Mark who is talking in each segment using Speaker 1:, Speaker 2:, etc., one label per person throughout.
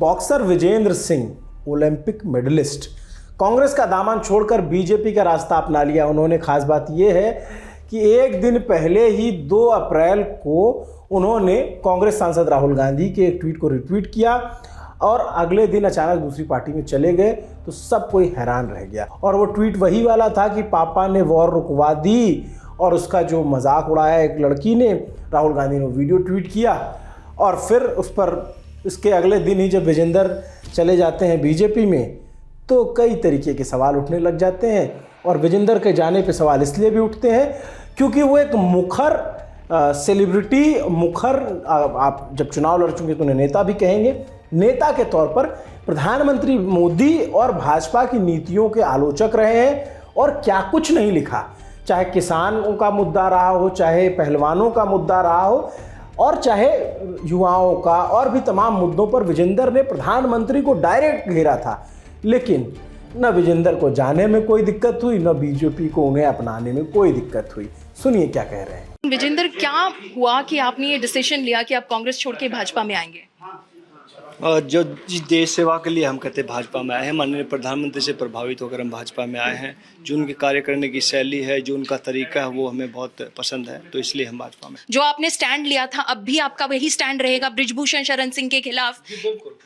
Speaker 1: Boxer Vijender Singh Olympic medallist Congress का दामन छोड़कर बीजेपी का रास्ता अपना लिया। उन्होंने खास बात यह है कि एक दिन पहले ही 2 अप्रैल को उन्होंने कांग्रेस सांसद राहुल गांधी के एक ट्वीट को रिट्वीट किया और अगले दिन अचानक दूसरी पार्टी में चले गए तो सब कोई हैरान रह गया। और वो ट्वीट वही वाला था कि पापा ने वॉर रुकवा दी, और उसका जो मजाक उड़ाया एक लड़की ने, राहुल गांधी ने वीडियो ट्वीट किया और फिर उस पर इसके अगले दिन ही जब विजेंद्र चले जाते हैं बीजेपी में तो कई तरीके के सवाल उठने लग जाते हैं। और विजेंद्र के जाने पे सवाल इसलिए भी उठते हैं क्योंकि वो एक मुखर सेलिब्रिटी, आप जब चुनाव लड़ चुके तो उन्हें नेता भी कहेंगे, नेता के तौर पर प्रधानमंत्री मोदी और भाजपा की नीतियों के आलोचक रहे हैं और क्या कुछ नहीं लिखा, चाहे किसानों का मुद्दा रहा हो, चाहे पहलवानों का मुद्दा रहा हो और चाहे युवाओं का, और भी तमाम मुद्दों पर विजेंद्र ने प्रधानमंत्री को डायरेक्ट घेरा था। लेकिन न विजेंद्र को जाने में कोई दिक्कत हुई, न बीजेपी को उन्हें अपनाने में कोई दिक्कत हुई। सुनिए क्या कह रहे हैं।
Speaker 2: विजेंद्र, क्या हुआ कि आपने ये डिसीजन लिया कि आप कांग्रेस छोड़ के भाजपा में आएंगे?
Speaker 3: जो जिस देश सेवा के लिए हम कहते भाजपा में आए हैं, माननीय प्रधानमंत्री से प्रभावित होकर हम भाजपा में आए हैं। जो उनके कार्य करने की शैली है, जो उनका तरीका है, वो हमें बहुत पसंद है, तो इसलिए हम भाजपा में।
Speaker 2: जो आपने स्टैंड लिया था, अब भी आपका वही स्टैंड रहेगा बृजभूषण शरण सिंह के खिलाफ?
Speaker 3: बिल्कुल।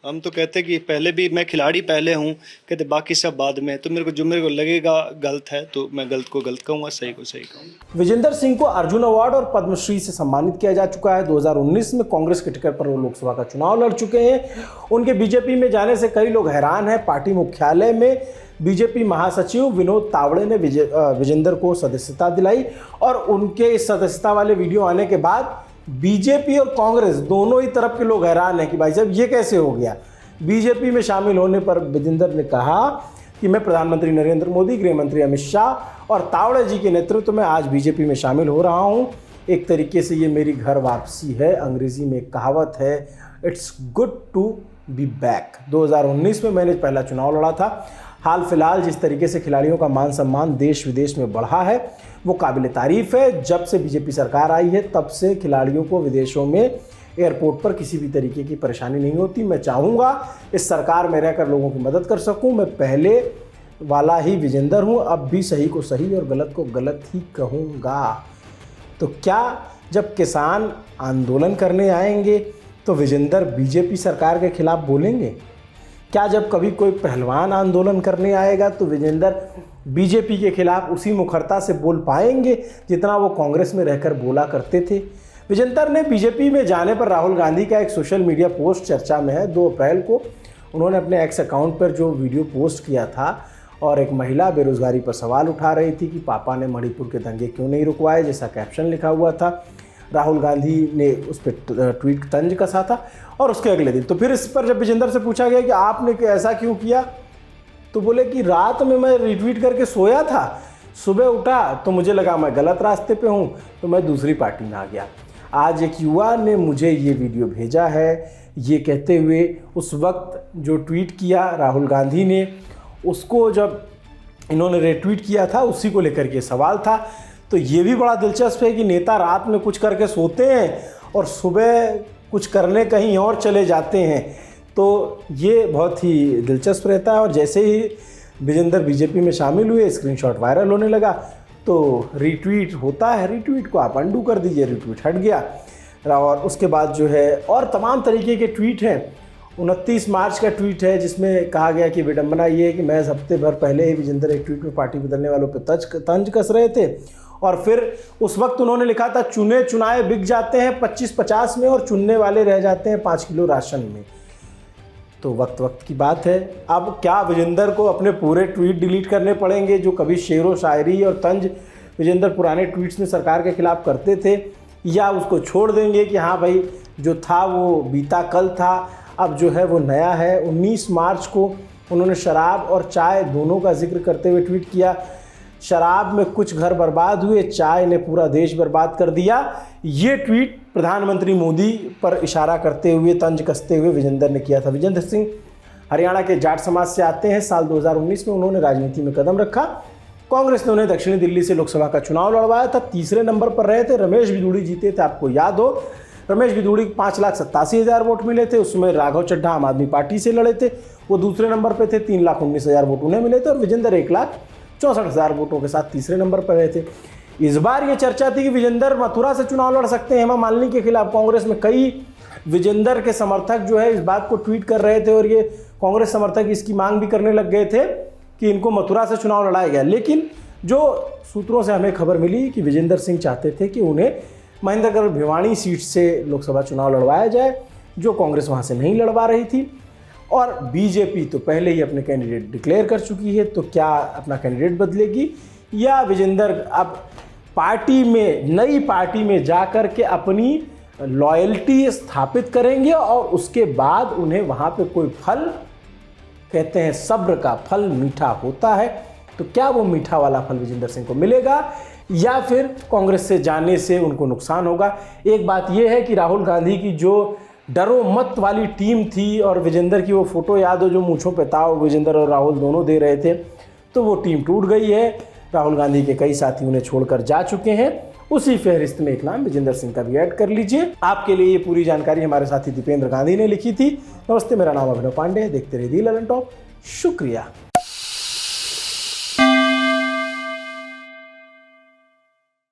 Speaker 3: हम तो कहते कि पहले भी मैं खिलाड़ी पहले हूँ, कहते बाकी सब बाद में। तो मेरे को लगेगा गलत है तो मैं गलत को गलत कहूँगा, सही को सही कहूँगा।
Speaker 1: विजेंद्र सिंह को अर्जुन अवार्ड और पद्मश्री से सम्मानित किया जा चुका है। 2019 में कांग्रेस के टिकट पर वो लोकसभा का चुनाव लड़ चुके हैं। उनके बीजेपी में जाने से कई लोग हैरान हैं। पार्टी मुख्यालय में बीजेपी महासचिव विनोद तावड़े ने विजेंद्र को सदस्यता दिलाई और उनके इस सदस्यता वाले वीडियो आने के बाद बीजेपी और कांग्रेस दोनों ही तरफ के लोग हैरान हैं कि भाई साहब ये कैसे हो गया। बीजेपी में शामिल होने पर विजेंद्र ने कहा कि मैं प्रधानमंत्री नरेंद्र मोदी, गृह मंत्री अमित शाह और तावड़े जी के नेतृत्व में आज बीजेपी में शामिल हो रहा हूं। एक तरीके से ये मेरी घर वापसी है। अंग्रेजी में एक कहावत है, it's good to be back. 2019 में मैंने पहला चुनाव लड़ा था। हाल फिलहाल जिस तरीके से खिलाड़ियों का मान सम्मान देश विदेश में बढ़ा है वो काबिल तारीफ है। जब से बीजेपी सरकार आई है तब से खिलाड़ियों को विदेशों में एयरपोर्ट पर किसी भी तरीके की परेशानी नहीं होती। मैं चाहूँगा इस सरकार में रहकर लोगों की मदद कर सकूँ। मैं पहले वाला ही विजेंद्र हूँ, अब भी सही को सही और गलत को गलत ही कहूँगा। तो क्या जब किसान आंदोलन करने आएंगे तो विजेंद्र बीजेपी सरकार के खिलाफ बोलेंगे? क्या जब कभी कोई पहलवान आंदोलन करने आएगा तो विजेंद्र बीजेपी के खिलाफ उसी मुखरता से बोल पाएंगे जितना वो कांग्रेस में रहकर बोला करते थे? विजेंद्र ने बीजेपी में जाने पर राहुल गांधी का एक सोशल मीडिया पोस्ट चर्चा में है। 2 अप्रैल को उन्होंने अपने एक्स अकाउंट पर जो वीडियो पोस्ट किया था और एक महिला बेरोजगारी पर सवाल उठा रही थी कि पापा ने मणिपुर के दंगे क्यों नहीं रुकवाए, जैसा कैप्शन लिखा हुआ था। राहुल गांधी ने उस पर ट्वीट तंज कसा था और उसके अगले दिन तो फिर इस पर जब विजेंद्र से पूछा गया कि आपने ऐसा क्यों किया तो बोले कि रात में मैं रिट्वीट करके सोया था, सुबह उठा तो मुझे लगा मैं गलत रास्ते पे हूँ तो मैं दूसरी पार्टी में आ गया। आज एक युवा ने मुझे ये वीडियो भेजा है, ये कहते हुए उस वक्त जो ट्वीट किया राहुल गांधी ने, उसको जब इन्होंने रिट्वीट किया था उसी को लेकर के सवाल था। तो ये भी बड़ा दिलचस्प है कि नेता रात में कुछ करके सोते हैं और सुबह कुछ करने कहीं और चले जाते हैं। तो ये बहुत ही दिलचस्प रहता है। और जैसे ही विजेंद्र बीजेपी में शामिल हुए, स्क्रीनशॉट वायरल होने लगा तो रिट्वीट होता है, रिट्वीट को आप अंडू कर दीजिए, रिट्वीट हट गया। और उसके बाद जो है और तमाम तरीके के ट्वीट हैं। 29 मार्च का ट्वीट है जिसमें कहा गया कि विडंबना ये है कि महज हफ्ते भर पहले ही विजेंद्र एक ट्वीट में पार्टी बदलने वालों पर तंज कस रहे थे और फिर उस वक्त उन्होंने लिखा था चुने चुनाए बिक जाते हैं 25-50 में और चुनने वाले रह जाते हैं 5 किलो राशन में। तो वक्त की बात है। अब क्या विजेंद्र को अपने पूरे ट्वीट डिलीट करने पड़ेंगे जो कभी शेरो शायरी और तंज विजेंद्र पुराने ट्वीट्स में सरकार के खिलाफ करते थे, या उसको छोड़ देंगे कि हाँ भाई जो था वो बीता कल था, अब जो है वो नया है। 19 मार्च को उन्होंने शराब और चाय दोनों का जिक्र करते हुए ट्वीट किया, शराब में कुछ घर बर्बाद हुए, चाय ने पूरा देश बर्बाद कर दिया। ये ट्वीट प्रधानमंत्री मोदी पर इशारा करते हुए, तंज कसते हुए विजेंद्र ने किया था। विजेंद्र सिंह हरियाणा के जाट समाज से आते हैं। साल 2019 में उन्होंने राजनीति में कदम रखा। कांग्रेस ने उन्हें दक्षिणी दिल्ली से लोकसभा का चुनाव लड़वाया था। तीसरे नंबर पर रहे थे। रमेश बिधूड़ी जीते थे, आपको याद हो। रमेश बिधूड़ी 5,87,000 वोट मिले थे, उसमें राघव चड्ढा आम आदमी पार्टी से लड़े थे, वो दूसरे नंबर पे थे, 3,19,000 वोट उन्हें मिले थे, और विजेंदर 1,64,000 वोटों के साथ तीसरे नंबर पर रहे थे। इस बार ये चर्चा थी कि विजेंदर मथुरा से चुनाव लड़ सकते हैं हेमा मालिनी के खिलाफ। कांग्रेस में कई विजेंदर के समर्थक जो है इस बात को ट्वीट कर रहे थे, और ये कांग्रेस समर्थक इसकी मांग भी करने लग गए थे कि इनको मथुरा से चुनाव लड़ाया गया। लेकिन जो सूत्रों से हमें खबर मिली कि विजेंदर सिंह चाहते थे कि उन्हें महेंद्रगढ़ भिवानी सीट से लोकसभा चुनाव लड़वाया जाए, जो कांग्रेस वहाँ से नहीं लड़वा रही थी। और बीजेपी तो पहले ही अपने कैंडिडेट डिक्लेयर कर चुकी है, तो क्या अपना कैंडिडेट बदलेगी, या विजेंदर अब पार्टी में, नई पार्टी में जाकर के अपनी लॉयल्टी स्थापित करेंगे, और उसके बाद उन्हें वहाँ पे कोई फल, कहते हैं सब्र का फल मीठा होता है, तो क्या वो मीठा वाला फल विजेंदर सिंह को मिलेगा, या फिर कांग्रेस से जाने से उनको नुकसान होगा। एक बात यह है कि राहुल गांधी की जो डरो मत वाली टीम थी, और विजेंदर की वो फोटो याद हो जो मूंछों पे ताव विजेंदर और राहुल दोनों दे रहे थे, तो वो टीम टूट गई है। राहुल गांधी के कई साथी उन्हें छोड़कर जा चुके हैं। उसी फहरिस्त में एक नाम विजेंदर सिंह का भी ऐड कर लीजिए। आपके लिए ये पूरी जानकारी हमारे साथी दीपेंद्र गांधी ने लिखी थी। नमस्ते, मेरा नाम अभिनव पांडे, देखते रहिए दी ललन टॉप। शुक्रिया।